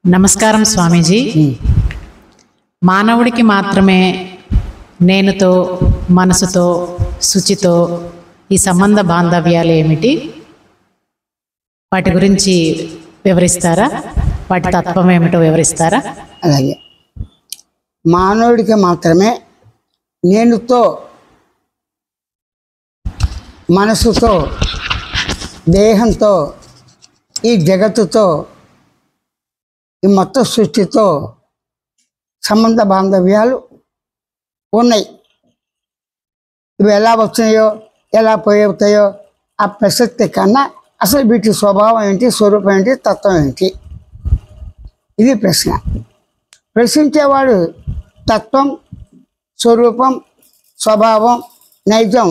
నమస్కారం స్వామీజీ. మానవుడికి మాత్రమే నేనుతో, మనసుతో, శుచితో ఈ సంబంధ బాంధవ్యాలు ఏమిటి? వాటి గురించి వివరిస్తారా? వాటి తత్వం ఏమిటో వివరిస్తారా? అలాగే మానవుడికి మాత్రమే నేనుతో, మనసుతో, దేహంతో, ఈ జగత్తుతో, ఈ మొత్తం సృష్టితో సంబంధ బాంధవ్యాలు ఉన్నాయి. ఇవి ఎలా వచ్చినాయో ఎలా పోతాయో ఆ ప్రసక్తి కన్నా అసలు వీటి స్వభావం ఏంటి, స్వరూపం ఏంటి, తత్వం ఏంటి, ఇది ప్రశ్న. ప్రశ్నించేవాడు తత్వం, స్వరూపం, స్వభావం, నైజం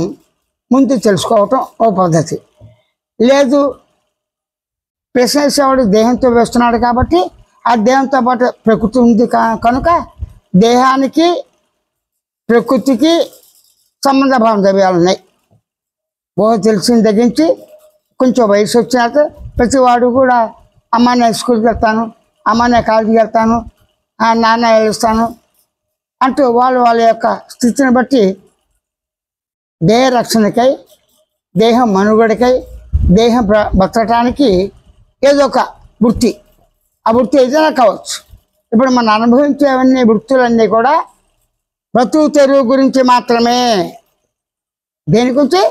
ముందు తెలుసుకోవటం ఓ పద్ధతి. లేదు, ప్రశ్నించేవాడు దేహంతో వేస్తున్నాడు కాబట్టి ఆ దేహంతో పాటు ప్రకృతి ఉంది కనుక దేహానికి ప్రకృతికి సంబంధ బాంధవ్యాలు ఉన్నాయి. తెలిసిన తగ్గించి కొంచెం వయసు వచ్చినాక ప్రతివాడు కూడా అమ్మ నేను స్కూల్కి వెళ్తాను, అమ్మ నేను కాలేజీకి వెళ్తాను, నాన్న వెళ్తాను అంటూ వాళ్ళ యొక్క స్థితిని బట్టి దేహ రక్షణకై, దేహం మనుగడకై, దేహం బతకటానికి ఏదో ఒక వృత్తి, ఆ వృత్తి ఏదైనా కావచ్చు. ఇప్పుడు మనం అనుభవించేవన్నీ వృత్తులన్నీ కూడా బ్రతుకు తెరువు గురించి మాత్రమే. దేని గురించి?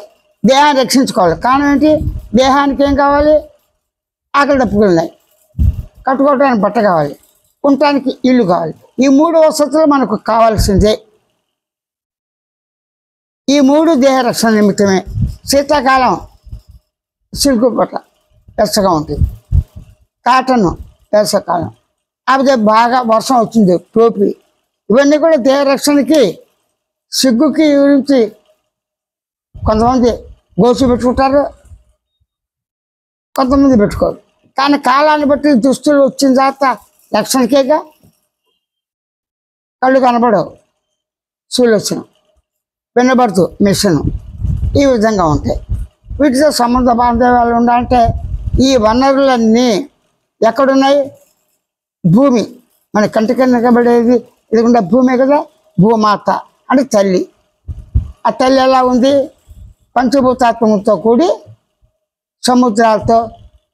దేహాన్ని రక్షించుకోవాలి. కారణం ఏంటి? దేహానికి ఏం కావాలి? ఆకలి తప్పుకున్నాయి, కట్టుకోవడానికి బట్ట కావాలి, ఉండటానికి ఇల్లు కావాలి. ఈ మూడు వసతులు మనకు కావాల్సిందే. ఈ మూడు దేహ రక్షణ నిమిత్తమే. శీతాకాలం సిల్కు బట్ట వెచ్చగా ఉంటుంది, కాటన్ వేసవకాలం, అదే బాగా వర్షం వచ్చింది టోపీ, ఇవన్నీ కూడా దేహ రక్షణకి. సిగ్గుకి గురించి కొంతమంది గోసు పెట్టుకుంటారు, కొంతమంది పెట్టుకోరు. కానీ కాలాన్ని బట్టి దుస్తులు వచ్చిన తర్వాత రక్షణకేగా. కళ్ళు కనబడవు, సూలు వచ్చిన వినబడుతూ మిషన్, ఈ విధంగా ఉంటాయి. వీటితో సంబంధ బాంధవ్యాలు ఉండాలంటే ఈ వనరులన్నీ ఎక్కడున్నాయి? భూమి, మన కంటికి కనబడేది ఇదిగుండా భూమే కదా. భూమాత అంటే తల్లి. ఆ తల్లి ఎలా ఉంది? పంచభూతాత్మతో కూడి సముద్రాలతో,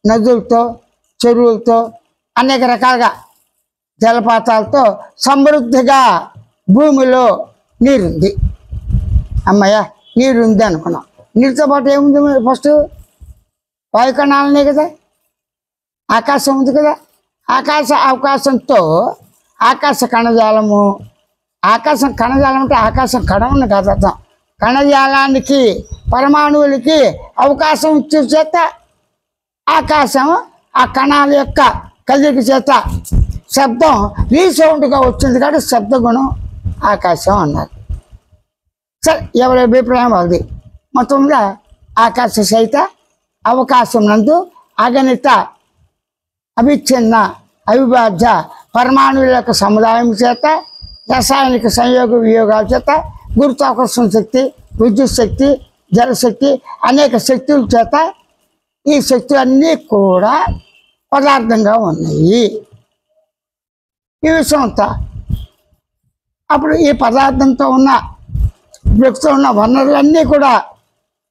నదులతో, చెరువులతో, అనేక రకాలుగా జలపాతాలతో సమృద్ధిగా భూమిలో నీరుంది. అమ్మయ్య నీరుంది అనుకున్నాం. నీరుతో పాటు ఏముంది? ఫస్ట్ వాయుకణాలనే కదా, ఆకాశం ఉంది కదా. అవకాశంతో ఆకాశ కణజాలము, ఆకాశం కణజాలం అంటే ఆకాశం కణం కాదు అర్థం. కణజాలానికి, పరమాణువులకి అవకాశం ఇచ్చే చేత ఆకాశం ఆ కణాల యొక్క కదిలిక చేత శబ్దం రీసౌండ్గా వచ్చింది కాబట్టి శబ్దగుణం ఆకాశం అన్నారు. సరే, ఎవరి అభిప్రాయం వాళ్ళది. మొత్తంగా ఆకాశ సహిత అవకాశం నందు అగణిత అవిచ్ఛిన్న అవిభాజ్య పరమాణువుల యొక్క సముదాయం చేత, రసాయనిక సంయోగ వియోగాల చేత, గురుత్వాకర్షణ శక్తి, విద్యుత్ శక్తి, జలశక్తి, అనేక శక్తుల చేత ఈ శక్తులన్నీ కూడా పదార్థంగా ఉన్నాయి. ఈ విషయం అంతా అప్పుడు ఈ పదార్థంతో ఉన్న ప్రకృతిలో ఉన్న వనరులన్నీ కూడా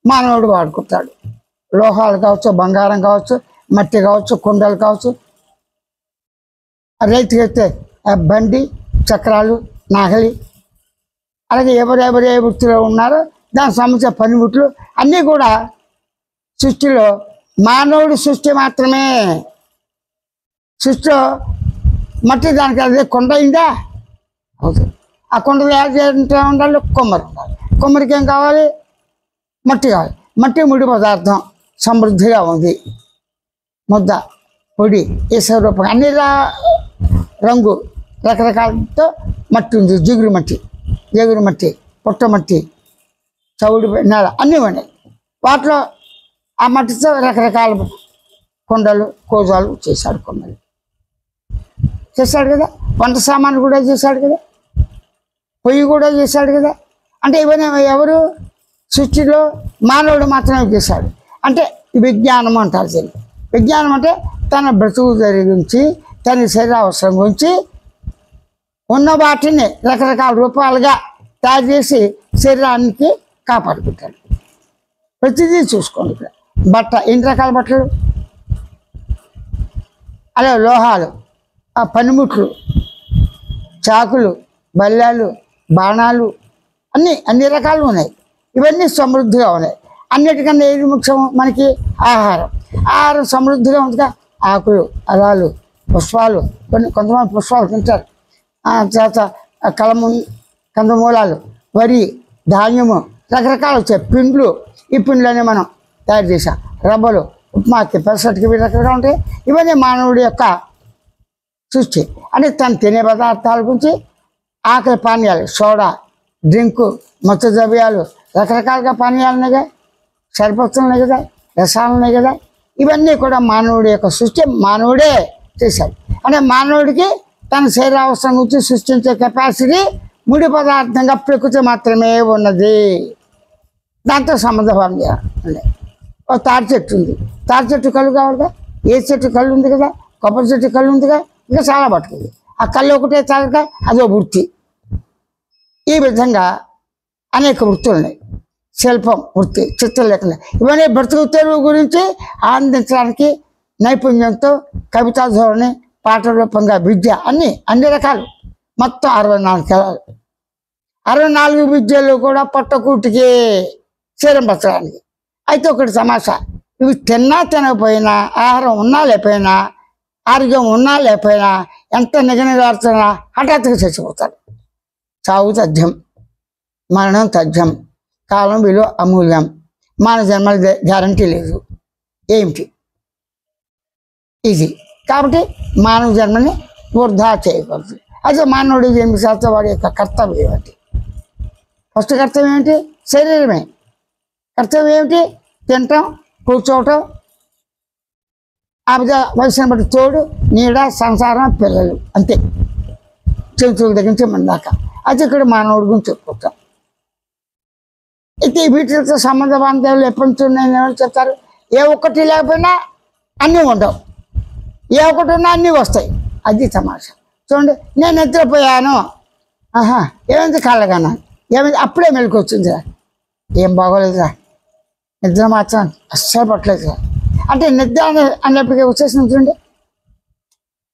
మానవుడు వాడుకుంటాడు. లోహాలు కావచ్చు, బంగారం కావచ్చు, మట్టి కావచ్చు, కుండలు కావచ్చు, రైతుకైతే బండి, చక్రాలు, నాగలి, అలాగే ఎవరెవరు ఏ వృత్తిలో ఉన్నారో దానికి సంబంధించిన పనిముట్లు అన్నీ కూడా సృష్టిలో మానవుడి సృష్టి మాత్రమే. సృష్టిలో మట్టి దానికి అదే కొండ అయిందా? అవుతుంది. ఆ కొండ తయారు చేయాలంటే ఉండాలి, కొమ్మరి ఉండాలి. కొమ్మరికి ఏం కావాలి? మట్టి కావాలి. మట్టి ముడి పదార్థం సమృద్ధిగా ఉంది. ముద్ద, పొడి, ఈ స్వరూపం అన్ని రంగు రకరకాలతో మట్టి ఉంది. జిగురు మట్టి, పుట్ట మట్టి, చవుడు నేల అన్నీ ఉన్నాయి. వాటిలో ఆ మట్టితో రకరకాల కొండలు, కోజాలు చేశాడు. కొమ్మలు చేశాడు కదా. వంట సామాను కూడా చేశాడు కదా. పొయ్యి కూడా చేశాడు కదా. అంటే ఇవన్నీ ఎవరు? సృష్టిలో మానవుడు మాత్రమే చేశాడు. అంటే విజ్ఞానం అంటారు దీన్ని. విజ్ఞానం అంటే తన బ్రతుకు గురించి తన శరీర అవసరం గురించి ఉన్న వాటిని రకరకాల రూపాలుగా తయారు చేసి శరీరానికి కాపాడుకుంటాడు. ప్రతిదీ చూసుకోండి. ఇక్కడ బట్ట ఎన్ని రకాల బట్టలు, అలాగే లోహాలు, ఆ పనిముట్లు, చాకులు, బల్లాలు, బాణాలు అన్ని రకాలు ఉన్నాయి. ఇవన్నీ సమృద్ధిగా ఉన్నాయి. అన్నిటికన్నా ఏది ముఖ్యం మనకి? ఆహారం. ఆహారం సమృద్ధిగా ఉందిగా. ఆకులు, అలాలు, పుష్పాలు, కొంతమంది పుష్పాలు తింటారు. తర్వాత కందమూలాలు, వరి, ధాన్యము, రకరకాలు వచ్చాయి. పిండ్లు, ఈ పిండ్లనే మనం తయారు చేసాం. రవ్వలు, ఉప్మాకి, పెసరట్టుకి, ఇవి రకరకాలు ఉంటాయి. ఇవన్నీ మానవుడి యొక్క సృష్టి. అంటే తను తినే పదార్థాల గురించి ఆకలి పానీయాలు, సోడా, డ్రింకు, మత్తు ద్రవ్యాలు, రకరకాలుగా పానీయాలు ఉన్నాయి కదా, సరిపత్తులు ఉన్నాయి కదా, రసాలు ఉన్నాయి కదా, ఇవన్నీ కూడా మానవుడి యొక్క సృష్టి. మానవుడే చేశాడు. అంటే మానవుడికి తన శరీర అవసరం గురించి సృష్టించే కెపాసిటీ ముడి పదార్థంగా ప్రకృతి మాత్రమే ఉన్నది. దాంతో సంబంధం చేయాలి. ఒక తాటి చెట్టు ఉంది. తాటి చెట్టు కళ్ళు కావాలిగా. ఏ చెట్టు కళ్ళు ఉంది కదా, కొబ్బరి చెట్టు కళ్ళు ఉందిగా, ఇంకా చాలా పట్టుకుంది. ఆ కళ్ళు ఒకటే తాగక అదో వృత్తి. ఈ విధంగా అనేక వృత్తులు ఉన్నాయి. శిల్పం వృత్తి, చిత్రలేఖన, ఇవన్నీ బ్రతుకు తెరువు గురించి ఆనందించడానికి నైపుణ్యంతో కవితా ధోరణి, పాట రూపంగా విద్య, అన్ని రకాలు. మొత్తం 64 కళలు. 64 విద్యలు కూడా పొట్టకూటికి శరీరం బతకడానికి. అయితే ఒకటి తమాషా, ఇవి తిన్నా తినకపోయినా, ఆహారం ఉన్నా లేకపోయినా, ఆరోగ్యం ఉన్నా లేకపోయినా, ఎంత నిగనిగారుతున్నా హఠాత్తుగా చచ్చిపోతాడు. చావు తథ్యం, మరణం తథ్యం, కాలం విలువ అమూల్యం, మానవ జన్మల గ్యారంటీ లేదు. ఏమిటి ఇది? కాబట్టి మానవ జన్మని వృధా చేయకూడదు. అయితే మానవుడు జన్మించాల్సిన వాడి యొక్క కర్తవ్యం ఏమిటి? ఫస్ట్ కర్తవ్యం ఏమిటి? శరీరమే. కర్తవ్యం ఏమిటి? తినటం, కూర్చోవటం, ఆ వయసుని బట్టి తోడు, నీడ, సంసారం, పిల్లలు, అంతే. జంతువుల దగ్గర నుంచి మన దాకా. అది ఇక్కడ మానవుడి గురించి చెప్పుకుంటాం. అయితే వీటితో సంబంధ బాంధవ్యాలు ఎప్పటి నుంచి ఉన్నాయని చెప్తారు. ఏ ఒక్కటి లేకపోయినా అన్నీ ఉండవు, ఏ ఒక్కటి ఉన్నా అన్నీ వస్తాయి. అది తమాషా. చూడండి, నేను నిద్రపోయాను, ఏమైంది కళ్ళగానా, ఏమైంది అప్పుడే మెలకు వచ్చిందిరా, ఏం బాగోలేదురా, నిద్ర మాత్రం అస్సలు పట్టలేదురా అంటే నిద్ర అన్నప్పటికీ వచ్చేసింది. చూడండి,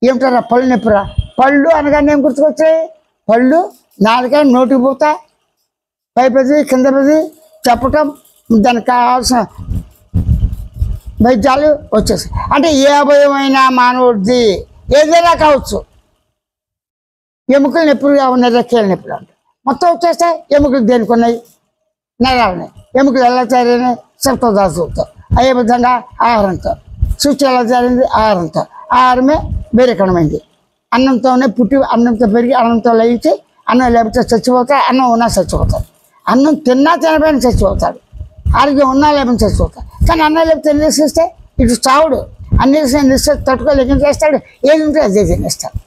ఏమిటారా పళ్ళు నొప్పిరా, పళ్ళు అనగానే ఏం గుర్తుకొచ్చాయి? పళ్ళు, నాలుక, నోటికి పోతా, పై పెది కింద పెది చెప్పటం, దానికి కావాల్సిన వైద్యాలు వచ్చేసాయి. అంటే ఏ అభయమైన మానవుడిది ఏదైనా కావచ్చు. ఎముకలు నొప్పులుగా ఉన్నాయి, రెక్కల నొప్పులు అంటే మొత్తం వచ్చేస్తాయి. ఎముకలు దేనికి ఉన్నాయి? నరాలు ఉన్నాయి. ఎముకలు ఎలా తయారైనాయి? సప్తధాతువులతో. అదే విధంగా ఆహారంతో. సృష్టి ఎలా తయారైంది? ఆహారంతో. ఆహారమే వేరేకణమైంది. అన్నంతోనే పుట్టి, అన్నంతో పెరిగి, అన్నంతో లయించి, అన్నం లేకపోతే చచ్చిపోతాడు, అన్నం ఉన్నా చచ్చిపోతాడు. అన్నం తిన్నా తినపోయిన చచ్చిపోతాడు, ఆరోగ్యం ఉన్నా లేకపోతే చచ్చిపోతాడు. కానీ అన్నం లేకపోతే నిశ్చిస్తే ఇటు చావుడు. అన్ని నిశ్చ తట్టుకోలేక చేస్తాడు, ఏది ఉంటే అదే తినేస్తాడు.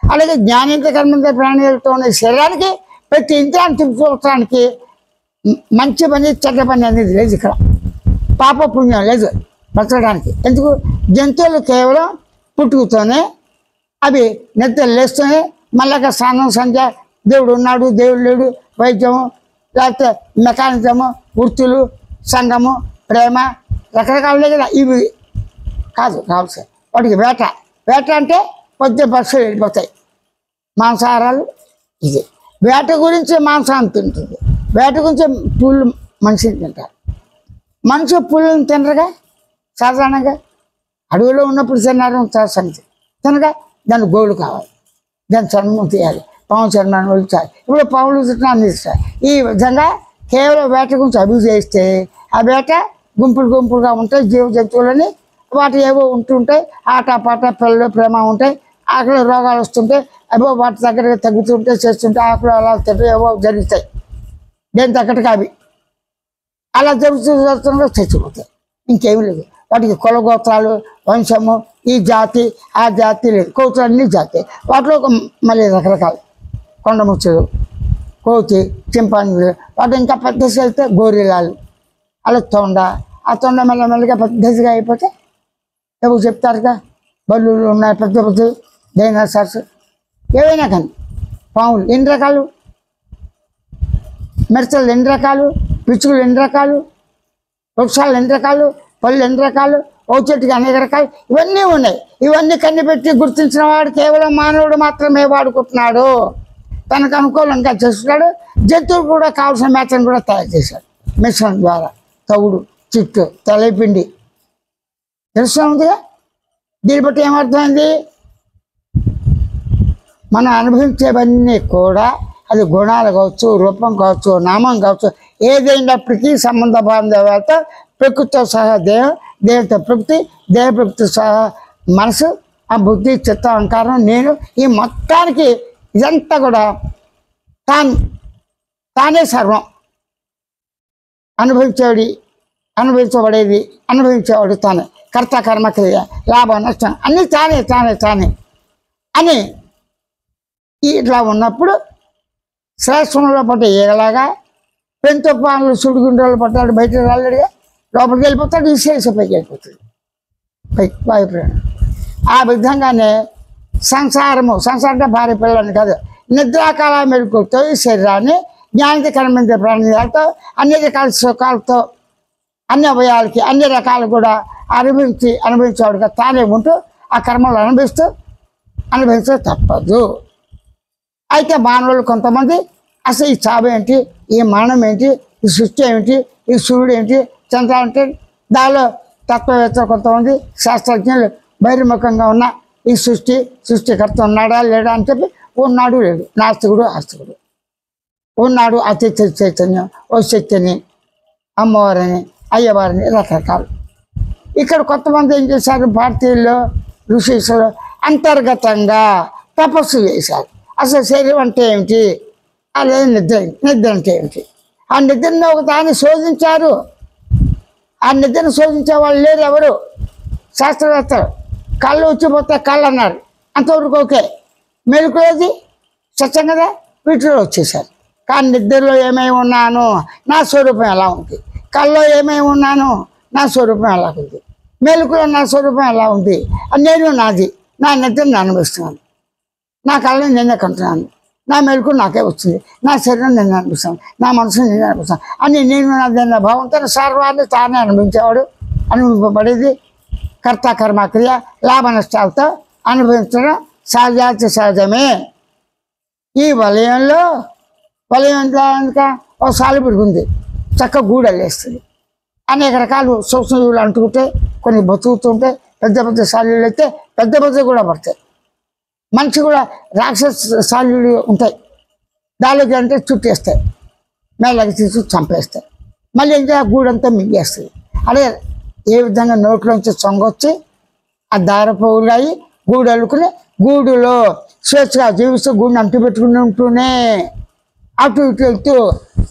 అలాగే జ్ఞానేంద్ర కర్మేంద్ర ప్రాణులతో ఉన్న శరీరానికి ప్రతి ఇంద్రియాన్ని తిప్పుకోవటానికి మంచి పని చెడ్డ పని అనేది లేదు. ఇక్కడ పాప పుణ్యం లేదు బతకడానికి. ఎందుకు? జంతువులు కేవలం పుట్టుకతోనే, అవి నిద్ర లేస్తూనే, మళ్ళా స్నానం, సంధ్య, దేవుడు ఉన్నాడు, దేవుడు లేడు, వైద్యము, లేకపోతే మెకానిజము, వృత్తులు, సంఘము, ప్రేమ, రకరకాలు కదా. ఇవి కాదు కావాల్సి వాటికి వేట. వేట అంటే పొద్దు పక్షులు వెళ్ళిపోతాయి, మాంసాహారాలు. ఇది వేట గురించి మాంసాన్ని తింటుంది, వేట గురించి పుళ్ళు మనిషిని తింటారు. మనిషి పుళ్ళని తినరుగా సాధారణంగా. అడవిలో ఉన్నప్పుడు తిన్నారు సంగతి తినగా. దాని గోళ్ళు కావాలి, దాని చర్మం తీయాలి, పాము చర్మాన్ని ఒలిచాలి. ఇప్పుడు పాములు తిట్టినా అందిస్తారు. ఈ విధంగా కేవలం వేట గురించి అభివృద్ధి చేస్తే ఆ వేట గుంపులు గుంపులుగా ఉంటాయి. జీవ జంతువులని వాటి ఏవో ఉంటుంటాయి, ఆటపాట, పిల్లలు, ప్రేమ ఉంటాయి. ఆకలి రోగాలు వస్తుంటాయి, ఏవో వాటి దగ్గరగా తగ్గుతుంటే చేస్తుంటే ఆకలి అలా తింటే ఏవో జరుగుతాయి. దేని తగ్గట్టుగా అవి అలా జరుగుతుండగా చచ్చిపోతాయి. ఇంకేమీ లేదు. వాటికి కులగోత్రాలు, వంశము, ఈ జాతి ఆ జాతి లేదు. కోతులు అన్ని జాతి. వాటిలో మళ్ళీ రకరకాలు కొండముచ్చులు, కోతి, చింపాంజీలు, వాటి ఇంకా పెద్దగా వెళ్తే గోరిలాలు, అలా తొండ. ఆ తొండ మెల్లమెల్లగా పెద్దగా అయిపోతే ఎవరు చెప్తారుగా, బల్లులు ఉన్నాయి పెద్ద పెద్దవి, డైనోసార్స్ ఏవైనా కానీ, పాములు ఎన్ని రకాలు, మిడతలు ఎన్ని రకాలు, పిచ్చుకలు ఎన్ని రకాలు, వృక్షాలు ఎన్ని రకాలు, పళ్ళు ఎన్ని రకాలు, ఓ చెట్టుకి అనేక రకాలు, ఇవన్నీ ఉన్నాయి. ఇవన్నీ కనిపెట్టి గుర్తించిన వాడు కేవలం మానవుడు మాత్రమే వాడుకుంటున్నాడు. తనకు అనుకూలంగా చేస్తున్నాడు. జంతువులు కూడా కావాల్సిన మేతను కూడా తయారు చేశాడు మిశ్రమం ద్వారా. తవుడు, చిట్టు, తెల్లపిండి తెలుస్తుందిగా. దీన్ని బట్టి ఏమర్థమైంది? మనం అనుభవించేవన్నీ కూడా అది గుణాలు కావచ్చు, రూపం కావచ్చు, నామం కావచ్చు, ఏదైనప్పటికీ సంబంధ బాంధవ్యాలతో ప్రకృతితో సహా దేహం, దేహంతో ప్రకృతి, దేహ ప్రకృతి సహా మనసు, ఆ బుద్ధి, చిత్త, అహంకారం, నేను, ఈ మొత్తానికి ఇదంతా కూడా తానే సర్వం. అనుభవించబడేది అనుభవించేవాడు తానే. కర్త, కర్మ, క్రియ, లాభం, నష్టం అన్నీ తానే తానే తానే అని ఇట్లా ఉన్నప్పుడు శ్రేష్టంలో పట్ట ఏగలాగా పెంతో పాలు సుడిగుండ్రలు పట్టాడు, బయట రాలేడుగా, లోపలికి వెళ్ళిపోతాడు, విశేష పైకి వెళ్ళిపోతాడు, పైకి వాయుప్రయాణం. ఆ విధంగానే సంసారం అంటే భార్య పిల్లలని కాదు, నిద్రాకాల మెరుగుతో ఈ శరీరాన్ని జ్ఞానికి కనిపించే ప్రాణాలతో అన్ని రకాల సుఖాలతో అన్ని అవయాలకి అన్ని రకాలు కూడా అనుభవించేవాడుగా తానే ఉంటూ ఆ కర్మలు అనుభవిస్తూ తప్పదు. అయితే మానవులు కొంతమంది అసలు ఈ చావు ఏంటి, ఈ మరణం ఏంటి, ఈ సృష్టి ఏమిటి, ఈ సూర్యుడు ఏంటి, చంద్రుడు ఏంటి, దానిలో తత్వవేత్తలు కొంతమంది శాస్త్రజ్ఞులు బహిర్ముఖంగా ఉన్న ఈ సృష్టికర్త ఉన్నాడా లేడా అని చెప్పి ఉన్నాడు లేడు, నాస్తికుడు ఆస్తికుడు, ఉన్నాడు అతిథి చైతన్యం, ఓ శక్తిని, అమ్మవారిని, అయ్యవారిని రకరకాలు. ఇక్కడ కొంతమంది ఏం చేశారు, భారతీయుల్లో ఋషీసులు అంతర్గతంగా తపస్సు చేశారు. అసలు శరీరం అంటే ఏమిటి, అదే నిద్ర అంటే ఏమిటి, ఆ నిద్రను ఒక దాన్ని శోధించారు. ఆ నిద్రను శోధించే వాళ్ళు లేరు ఎవరు, శాస్త్రవేత్తలు. కళ్ళు వచ్చిపోతే కళ్ళు అన్నారు, అంతవరకు ఓకే. మెలుకులోది సత్యం కదా, వీటిలో వచ్చేసారు. కానీ నిద్రలో ఏమై ఉన్నాను, నా స్వరూపం ఎలా ఉంది, కళ్ళలో ఏమై ఉన్నాను, నా స్వరూపం ఎలా ఉంది, మెలుకులో నా స్వరూపం ఎలా ఉంది, నేను నాది, నా నిద్రను అనుభవిస్తున్నాను, నా కళ్ళని నేనే కంటున్నాను, నా మెలకు నాకే వచ్చింది, నా శరీరం నేను అనిపిస్తాను, నా మనసుని నేను అనిపిస్తాను అని నేను నాదన్న భావంతో సర్వాన్ని తానే అనుభవించేవాడు. అనుభవింపబడేది కర్త, కర్మ, క్రియ, లాభ నష్టాలతో అనుభవించడం సహజమే. ఈ వలయం ఒక సాలిపురుగు ఉంది, చక్క గూడలు వేస్తుంది. అనేక రకాలు సూక్ష్మజీవులు అంటుకుంటే కొన్ని బతుకుతుంటే, పెద్ద పెద్ద సాలీలు అయితే పెద్ద పెద్ద కూడా పడతాయి. మనిషి కూడా రాక్షస సాలీలు ఉంటాయి, దానికి అంటే చుట్టేస్తాయి, మేళకి తీసి చంపేస్తాయి, మళ్ళీ ఇంకా గూడంతా మింగేస్తుంది. అదే ఏ విధంగా నోట్లోంచి సొంగొచ్చి ఆ దారపోగులు అయ్యి గూడు అల్లుకుని గూడులో స్వేచ్ఛగా జీవిస్తూ గూడిని అంటు పెట్టుకుని ఉంటూనే అటు ఇటు వెళ్తూ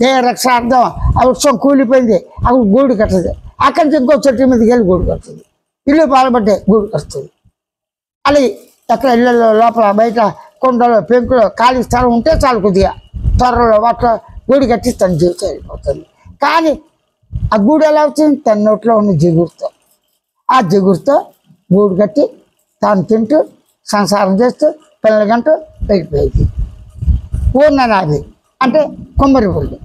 ఏ రక్షార్థం ఆ వృక్షం కూలిపోయింది, అక్కడ గూడు కట్టదు, అక్కడి నుంచి ఇంకో చెట్టు మీదకి వెళ్ళి గూడు కడుతుంది, ఇల్లు పాల్పడ్డే గూడు కడుతుంది. అలాగే ఎక్కడ ఇళ్ళలో లోపల బయట కొండలో పెంకులో ఖాళీ స్థలం ఉంటే చాలు, కొద్దిగా త్వరలో వాటిలో గూడు కట్టి తన జీవితం వెళ్ళిపోతుంది. కానీ ఆ గూడు ఎలా వచ్చింది, తన నోట్లో ఉన్న జిగురుతో, ఆ జిగురుతో గూడు కట్టి తాను తింటూ సంసారం చేస్తూ పిల్లలకంటూ వెళ్ళిపోయింది. ఊర్ణనాభి అంటే కొమ్మరి బుర్రు,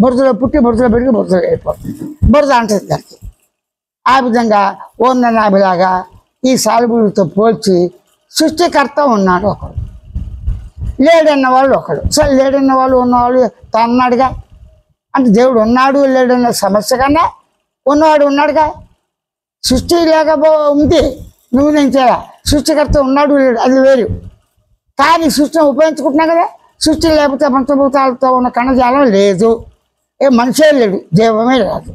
బురదలో పుట్టి బురదలో పెరిగి బురదలో వెళ్ళిపోతుంది, బురద అంటుంది దానికి. ఆ విధంగా ఊర్ణనాభిలాగా ఈ సాలుబులతో పోల్చి సృష్టికర్త ఉన్నాడు ఒకడు, లేడన్న వాళ్ళు ఒకడు. సరే లేడన్న వాళ్ళు ఉన్నవాళ్ళు తన్నాడుగా, అంటే దేవుడు ఉన్నాడు లేడన్న సమస్య కన్నా ఉన్నవాడు ఉన్నాడుగా. సృష్టి లేకపో ఉంది, నువ్వు నేను చేయాల, సృష్టికర్త ఉన్నాడు లేడు అది వేరు. కానీ సృష్టిని ఉపయోగించుకుంటున్నా కదా, సృష్టి లేకపోతే పంచభూతాలతో ఉన్న కణజాలం లేదు, ఏ మనిషే లేడు, దేవమే రాదు,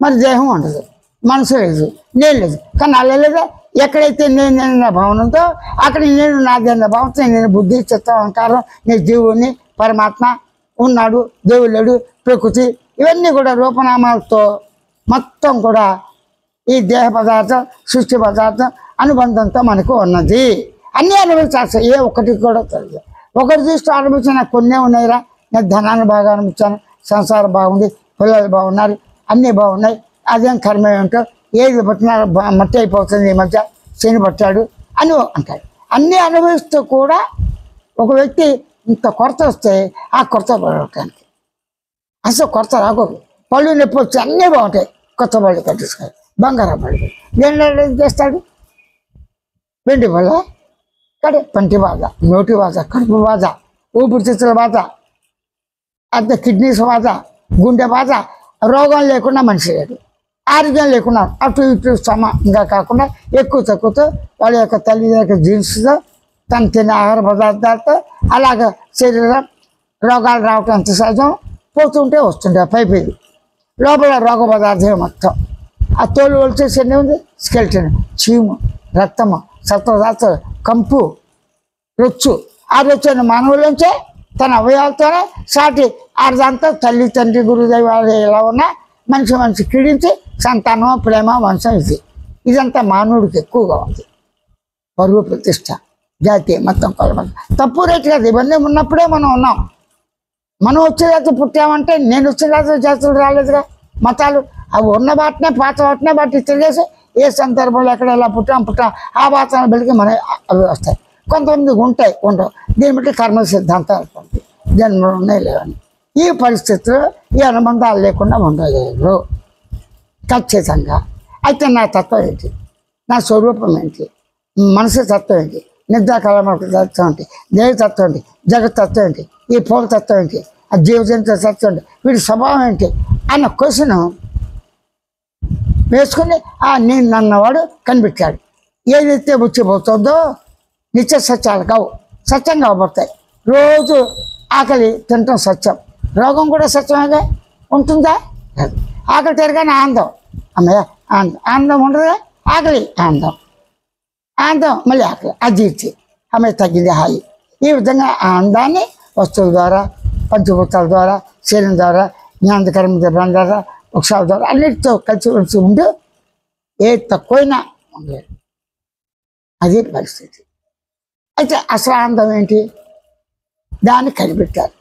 మరి దేహం ఉండదు, మనసు లేదు, నేను లేదు. కానీ అలా లేదా, ఎక్కడైతే నేను భావనంతో అక్కడ నేను నాదన్న భావంతో నేను బుద్ధి, చిత్తం, అహంకారం, నేను జీవుని, పరమాత్మ ఉన్నాడు, దేవుడు లేడు, ప్రకృతి, ఇవన్నీ కూడా రూపనామాలతో మొత్తం కూడా ఈ దేహ పదార్థం సృష్టి పదార్థం అనుబంధంతో మనకు ఉన్నది. అన్నీ అనుభవించాల్సి, ఏ ఒక్కటి కూడా తెలియదు. ఒకటి చూస్తూ అనుభవించిన కొన్నే ఉన్నాయిరా, నేను ధనాన్ని బాగా అనుభవించాను, సంసారం బాగుంది, పిల్లలు బాగున్నారు, అన్నీ బాగున్నాయి, అదేం కర్మ ఏమిటో, ఏది పట్టినా మట్టి అయిపోతుంది, ఈ మధ్య శని పట్టాడు అని అంటాడు. అన్నీ అనుభవిస్తూ కూడా ఒక వ్యక్తి ఇంత కొరత వస్తే ఆ కొరత పడటానికి అసలు కొరత రాకూడదు. పళ్ళు నొప్పి వచ్చి అన్నీ బాగుంటాయి, కొత్త పళ్ళు కట్టించుకోవాలి. బంగారం పళ్ళు ఏం చేస్తాడు? వెండి పళ్ళ కానీ పంటి బాధ, నోటి బాధ, కడుపు బాధ, ఊపిరితిత్తుల బాధ, అంత కిడ్నీస్ బాధ, గుండె బాధ, రోగం లేకుండా మనిషి లేడు. ఆరోగ్యం లేకుండా అటు ఇటు సమంగా కాకుండా ఎక్కువ తక్కువతో వాళ్ళ యొక్క తల్లి యొక్క జీన్స్తో తను తినే ఆహార పదార్థాలతో అలాగ శరీరం రోగాలు రావటం అంత సహజం. పోతుంటే వస్తుంటే పైపై లోపల రోగ పదార్థం మొత్తం ఆ తోలు వచ్చేసి ఎన్ని ఉంది? స్కెల్టన్, చీము, రక్తము, సత్వదాత, కంపు, రొచ్చు. ఆ రొచ్చు మానవులంచే తన అవయవాలతోనే సాటి ఆడదాంతో తల్లి తండ్రి గురుదైవాలు ఎలా ఉన్నా మనిషి క్రీడించి సంతానం ప్రేమ వంశం ఇదంతా మానవుడికి ఎక్కువగా ఉంది. పరువు ప్రతిష్ట జాతి మొత్తం కొలమంది తప్పు రేటు కాదు. ఇవన్నీ ఉన్నప్పుడే మనం ఉన్నాం. మనం వచ్చే జాతి పుట్టామంటే నేను వచ్చే జాతి జాతులు రాలేదుగా. మతాలు అవి ఉన్న వాటినే పాత వాటినే బట్టి తెలియసి ఏ సందర్భంలో ఎక్కడ ఎలా పుట్టాం ఆ వాతావరణం బలికి మన అవి వస్తాయి. కొంతమందికి ఉంటాయి, ఉండవు. దీన్ని బట్టి కర్మ సిద్ధాంతాలు ఉంటాయి, జన్మలు ఉన్నాయి లేవని. ఈ పరిస్థితుల్లో ఈ అనుబంధాలు లేకుండా ఉండలేరు ఖచ్చితంగా. అయితే నా తత్వం ఏంటి? నా స్వరూపం ఏంటి? మనసు తత్వం ఏంటి? నిద్రాకాలం తత్వం ఏంటి? దేవి తత్వం ఏంటి? జగత్ తత్వం ఏంటి? ఈ పూల తత్వం ఏంటి? ఆ జీవజంతు తత్వం ఏంటి? వీడి స్వభావం ఏంటి అన్న క్వశ్చన్ వేసుకుని నేను నన్నవాడు కనిపెట్టాడు. ఏదైతే వచ్చిపోతుందో నిత్య సత్యాలు కావు, సత్యం కాబడతాయి. రోజు ఆకలి తినటం సత్యం, రోగం కూడా సత్యమేగా. ఉంటుందా? ఆకలి తిరగానే ఆనందం, అమ్మయ్య ఆనందం ఉండదుగా. ఆకలి ఆనందం, ఆనందం మళ్ళీ ఆకలి, అజీర్తి, అమ్మాయి తగ్గింది హాయి. ఈ విధంగా ఆనందాన్ని వస్తువుల ద్వారా, పంచభూతాల ద్వారా, శరీరం ద్వారా, జ్ఞానకరం ద్వారా, వృక్షాల ద్వారా అన్నిటితో కలిసి ఉండి ఏ తక్కువైనా ఉండలేదు. అది పరిస్థితి. అయితే అసలు ఆనందం ఏంటి? దాన్ని కనిపెట్టారు.